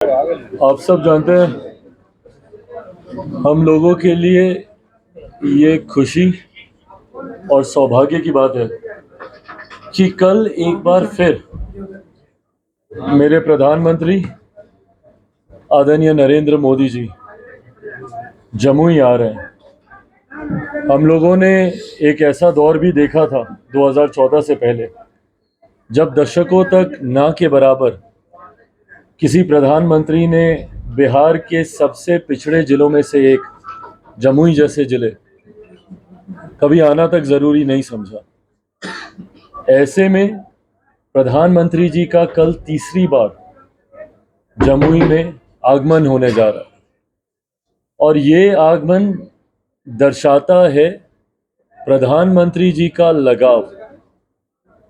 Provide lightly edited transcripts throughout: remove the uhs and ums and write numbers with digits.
आप सब जानते हैं, हम लोगों के लिए ये खुशी और सौभाग्य की बात है कि कल एक बार फिर मेरे प्रधानमंत्री आदरणीय नरेंद्र मोदी जी जमुई आ रहे हैं। हम लोगों ने एक ऐसा दौर भी देखा था 2014 से पहले, जब दशकों तक ना के बराबर किसी प्रधानमंत्री ने बिहार के सबसे पिछड़े जिलों में से एक जमुई जैसे जिले कभी आना तक जरूरी नहीं समझा। ऐसे में प्रधानमंत्री जी का कल तीसरी बार जमुई में आगमन होने जा रहा है और ये आगमन दर्शाता है प्रधानमंत्री जी का लगाव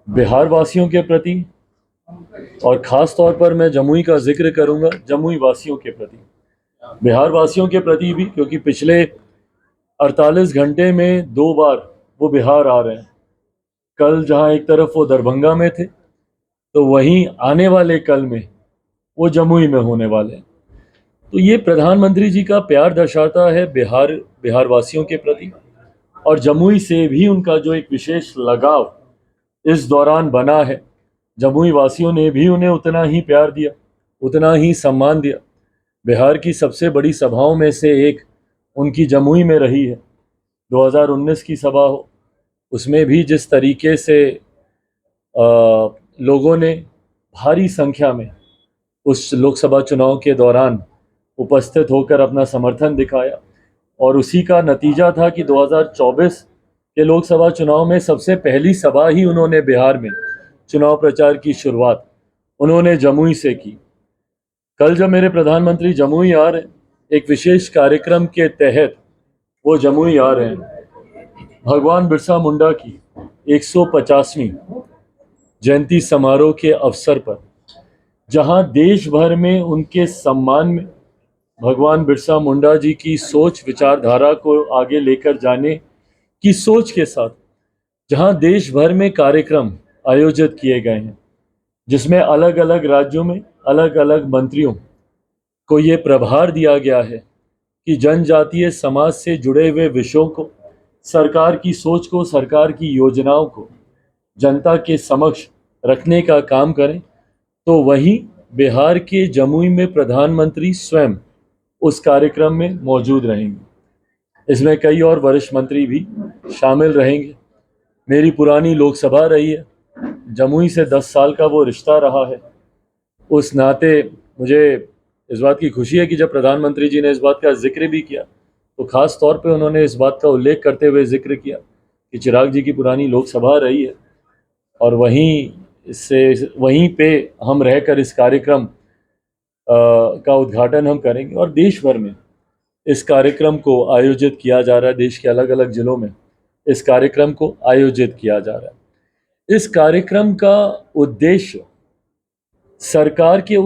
बिहार वासियों के प्रति, और ख़ास तौर पर मैं जमुई का जिक्र करूंगा, जमुई वासियों के प्रति, बिहार वासियों के प्रति भी, क्योंकि पिछले 48 घंटे में 2 बार वो बिहार आ रहे हैं। कल जहां एक तरफ वो दरभंगा में थे, तो वहीं आने वाले कल में वो जमुई में होने वाले हैं। तो ये प्रधानमंत्री जी का प्यार दर्शाता है बिहार वासियों के प्रति, और जमुई से भी उनका जो एक विशेष लगाव इस दौरान बना है। जमुई वासियों ने भी उन्हें उतना ही प्यार दिया, उतना ही सम्मान दिया। बिहार की सबसे बड़ी सभाओं में से एक उनकी जमुई में रही है। 2019 की सभा हो, उसमें भी जिस तरीके से लोगों ने भारी संख्या में उस लोकसभा चुनाव के दौरान उपस्थित होकर अपना समर्थन दिखाया, और उसी का नतीजा था कि 2024 के लोकसभा चुनाव में सबसे पहली सभा ही उन्होंने बिहार में चुनाव प्रचार की शुरुआत उन्होंने जमुई से की। कल जब मेरे प्रधानमंत्री जमुई आ रहे, एक विशेष कार्यक्रम के तहत वो जमुई आ रहे हैं, भगवान बिरसा मुंडा की 150वीं जयंती समारोह के अवसर पर, जहां देश भर में उनके सम्मान में भगवान बिरसा मुंडा जी की सोच विचारधारा को आगे लेकर जाने की सोच के साथ जहां देश भर में कार्यक्रम आयोजित किए गए हैं, जिसमें अलग अलग राज्यों में अलग अलग मंत्रियों को ये प्रभार दिया गया है कि जनजातीय समाज से जुड़े हुए विषयों को, सरकार की सोच को, सरकार की योजनाओं को जनता के समक्ष रखने का काम करें। तो वहीं बिहार के जमुई में प्रधानमंत्री स्वयं उस कार्यक्रम में मौजूद रहेंगे। इसमें कई और वरिष्ठ मंत्री भी शामिल रहेंगे। मेरी पुरानी लोकसभा रही है, जमुई से 10 साल का वो रिश्ता रहा है। उस नाते मुझे इस बात की खुशी है कि जब प्रधानमंत्री जी ने इस बात का जिक्र भी किया, तो ख़ास तौर पे उन्होंने इस बात का उल्लेख करते हुए जिक्र किया कि चिराग जी की पुरानी लोकसभा रही है, और वहीं पे हम रहकर इस कार्यक्रम का उद्घाटन हम करेंगे। और देश भर में इस कार्यक्रम को आयोजित किया जा रहा है, देश के अलग अलग जिलों में इस कार्यक्रम को आयोजित किया जा रहा है। इस कार्यक्रम का उद्देश्य सरकार के उस